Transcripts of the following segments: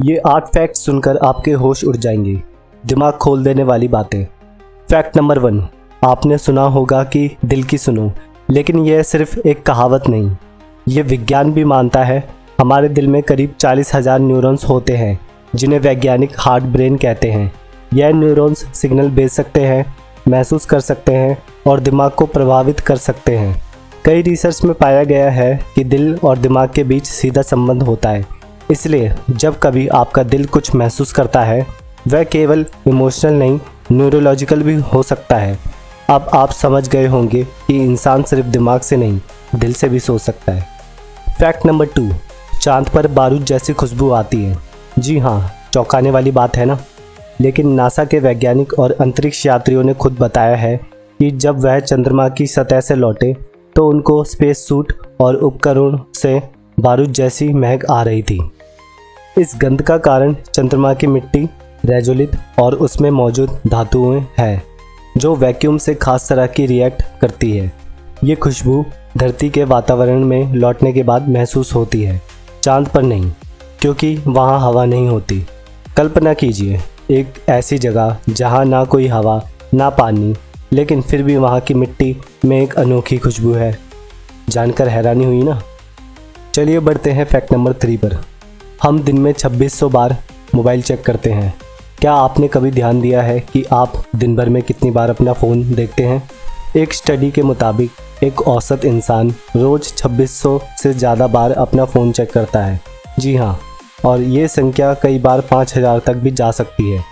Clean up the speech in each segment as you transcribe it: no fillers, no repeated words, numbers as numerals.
ये 8 फैक्ट सुनकर आपके होश उड़ जाएंगे, दिमाग खोल देने वाली बातें। फैक्ट नंबर 1, आपने सुना होगा कि दिल की सुनो, लेकिन यह सिर्फ एक कहावत नहीं, ये विज्ञान भी मानता है। हमारे दिल में करीब 40,000 न्यूरॉन्स होते हैं, जिन्हें वैज्ञानिक हार्ट ब्रेन कहते हैं। यह न्यूरॉन्स सिग्नल भेज सकते हैं, महसूस कर सकते हैं और दिमाग को प्रभावित कर सकते हैं। कई रिसर्च में पाया गया है कि दिल और दिमाग के बीच सीधा संबंध होता है। इसलिए जब कभी आपका दिल कुछ महसूस करता है, वह केवल इमोशनल नहीं, न्यूरोलॉजिकल भी हो सकता है। अब आप समझ गए होंगे कि इंसान सिर्फ दिमाग से नहीं, दिल से भी सोच सकता है। फैक्ट नंबर 2, चांद पर बारूद जैसी खुशबू आती है। जी हाँ, चौंकाने वाली बात है ना। लेकिन नासा के वैज्ञानिक और अंतरिक्ष यात्रियों ने खुद बताया है कि जब वह चंद्रमा की सतह से लौटे तो उनको स्पेस सूट और उपकरण से बारूद जैसी महक आ रही थी। इस गंध का कारण चंद्रमा की मिट्टी, रेजोलित और उसमें मौजूद धातुएं हैं, जो वैक्यूम से खास तरह की रिएक्ट करती है। ये खुशबू धरती के वातावरण में लौटने के बाद महसूस होती है, चांद पर नहीं, क्योंकि वहाँ हवा नहीं होती। कल्पना कीजिए एक ऐसी जगह जहाँ ना कोई हवा ना पानी, लेकिन फिर भी वहाँ की मिट्टी में एक अनोखी खुशबू है। जानकर हैरानी हुई ना। चलिए बढ़ते हैं फैक्ट नंबर 3 पर। हम दिन में 2600 बार मोबाइल चेक करते हैं। क्या आपने कभी ध्यान दिया है कि आप दिन भर में कितनी बार अपना फ़ोन देखते हैं? एक स्टडी के मुताबिक एक औसत इंसान रोज़ 2600 से ज़्यादा बार अपना फ़ोन चेक करता है। जी हाँ, और ये संख्या कई बार 5000 तक भी जा सकती है।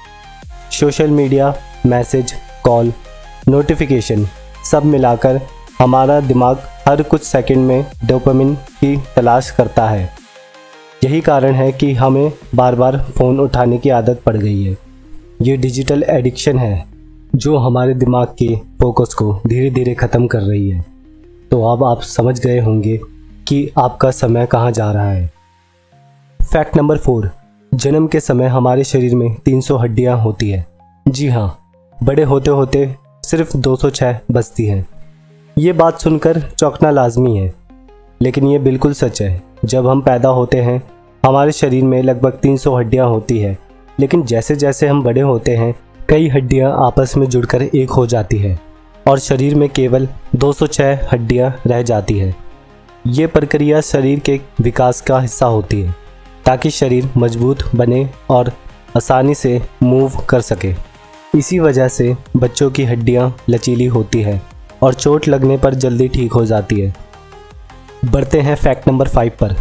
Social media, message, call, notification सब मिलाकर हमारा दिमाग हर कुछ सेकंड में डोपामिन की तलाश करता है। यही कारण है कि हमें बार बार फ़ोन उठाने की आदत पड़ गई है। ये डिजिटल एडिक्शन है जो हमारे दिमाग के फोकस को धीरे धीरे ख़त्म कर रही है। तो अब आप समझ गए होंगे कि आपका समय कहाँ जा रहा है। फैक्ट नंबर 4, जन्म के समय हमारे शरीर में 300 हड्डियाँ होती है। जी हाँ, बड़े होते होते सिर्फ 206 बचती हैं। ये बात सुनकर चौंकना लाजमी है, लेकिन ये बिल्कुल सच है। जब हम पैदा होते हैं हमारे शरीर में लगभग 300 हड्डियाँ होती है, लेकिन जैसे जैसे हम बड़े होते हैं कई हड्डियाँ आपस में जुड़कर एक हो जाती है और शरीर में केवल 206 हड्डियाँ रह जाती है। ये प्रक्रिया शरीर के विकास का हिस्सा होती है ताकि शरीर मजबूत बने और आसानी से मूव कर सके। इसी वजह से बच्चों की हड्डियाँ लचीली होती है और चोट लगने पर जल्दी ठीक हो जाती है। बढ़ते हैं फैक्ट नंबर 5 पर।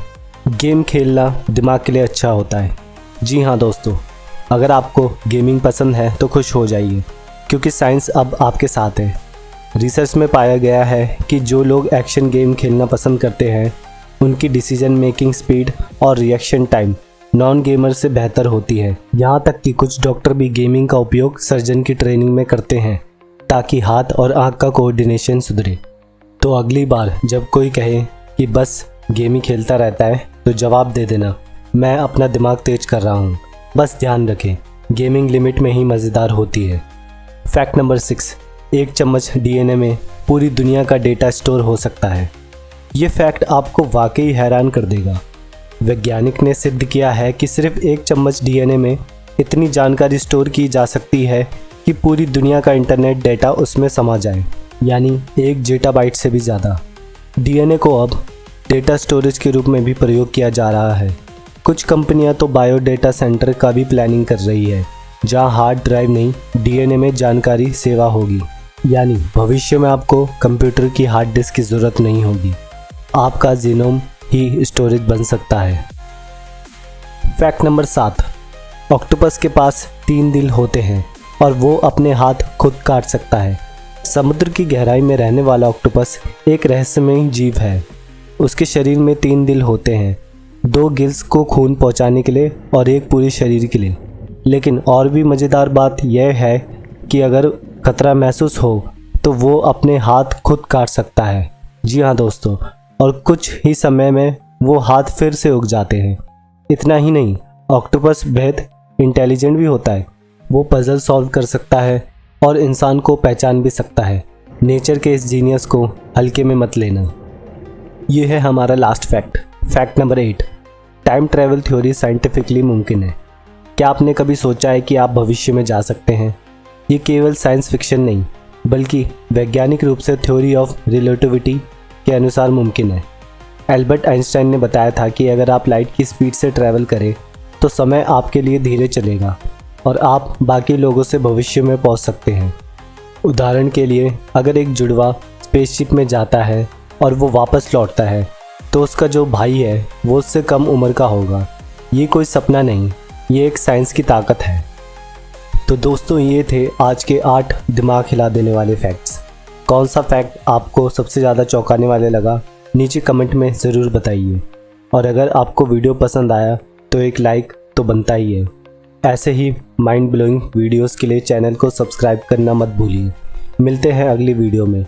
गेम खेलना दिमाग के लिए अच्छा होता है। जी हाँ दोस्तों, अगर आपको गेमिंग पसंद है तो खुश हो जाइए, क्योंकि साइंस अब आपके साथ है। रिसर्च में पाया गया है कि जो लोग एक्शन गेम खेलना पसंद करते हैं उनकी डिसीजन मेकिंग स्पीड और रिएक्शन टाइम नॉन गेमर से बेहतर होती है। यहाँ तक कि कुछ डॉक्टर भी गेमिंग का उपयोग सर्जन की ट्रेनिंग में करते हैं ताकि हाथ और आंख का कोऑर्डिनेशन सुधरे। तो अगली बार जब कोई कहे कि बस गेम ही खेलता रहता है तो जवाब दे देना, मैं अपना दिमाग तेज कर रहा हूँ। बस ध्यान रखें, गेमिंग लिमिट में ही मज़ेदार होती है। फैक्ट नंबर 6, 1 चम्मच डीएनए में पूरी दुनिया का डेटा स्टोर हो सकता है। ये फैक्ट आपको वाकई हैरान कर देगा। वैज्ञानिक ने सिद्ध किया है कि सिर्फ 1 चम्मच डीएनए में इतनी जानकारी स्टोर की जा सकती है कि पूरी दुनिया का इंटरनेट डेटा उसमें समा जाए, यानी 1 जीटाबाइट से भी ज़्यादा। डीएनए को अब डेटा स्टोरेज के रूप में भी प्रयोग किया जा रहा है। कुछ कंपनियां तो बायो डेटा सेंटर का भी प्लानिंग कर रही है, जहां हार्ड ड्राइव नहीं, डीएनए में जानकारी सेवा होगी। यानी भविष्य में आपको कंप्यूटर की हार्ड डिस्क की ज़रूरत नहीं होगी, आपका जीनोम ही स्टोरेज बन सकता है। फैक्ट नंबर 7, ऑक्टोपस के पास 3 दिल होते हैं और वो अपने हाथ खुद काट सकता है। समुद्र की गहराई में रहने वाला ऑक्टोपस एक रहस्यमय जीव है। उसके शरीर में 3 दिल होते हैं, 2 गिल्स को खून पहुंचाने के लिए और 1 पूरे शरीर के लिए। लेकिन और भी मज़ेदार बात यह है कि अगर खतरा महसूस हो तो वो अपने हाथ खुद काट सकता है। जी हाँ दोस्तों, और कुछ ही समय में वो हाथ फिर से उग जाते हैं। इतना ही नहीं, ऑक्टोपस बेहद इंटेलिजेंट भी होता है। वो पजल सॉल्व कर सकता है और इंसान को पहचान भी सकता है। नेचर के इस जीनियस को हल्के में मत लेना। ये है हमारा last fact, fact number 8। Time travel theory scientifically मुमकिन है। क्या आपने कभी सोचा है कि आप भविष्य में जा सकते हैं? ये केवल साइंस फिक्शन नहीं, बल्कि वैज्ञानिक रूप से थ्योरी ऑफ रिलेटिविटी के अनुसार मुमकिन है। एल्बर्ट आइंस्टाइन ने बताया था कि अगर आप लाइट की स्पीड से ट्रैवल करें तो समय आपके लिए धीरे चलेगा और आप बाकी लोगों से भविष्य में पहुंच सकते हैं। उदाहरण के लिए, अगर एक जुड़वा स्पेसशिप में जाता है और वो वापस लौटता है तो उसका जो भाई है वो उससे कम उम्र का होगा। ये कोई सपना नहीं, ये एक साइंस की ताकत है। तो दोस्तों, ये थे आज के 8 दिमाग हिला देने वाले फैक्ट्स। कौन सा फैक्ट आपको सबसे ज़्यादा चौंकाने वाले लगा, नीचे कमेंट में ज़रूर बताइए। और अगर आपको वीडियो पसंद आया तो एक लाइक तो बनता ही है। ऐसे ही माइंड ब्लोइंग वीडियोस के लिए चैनल को सब्सक्राइब करना मत भूलिए। मिलते हैं अगली वीडियो में।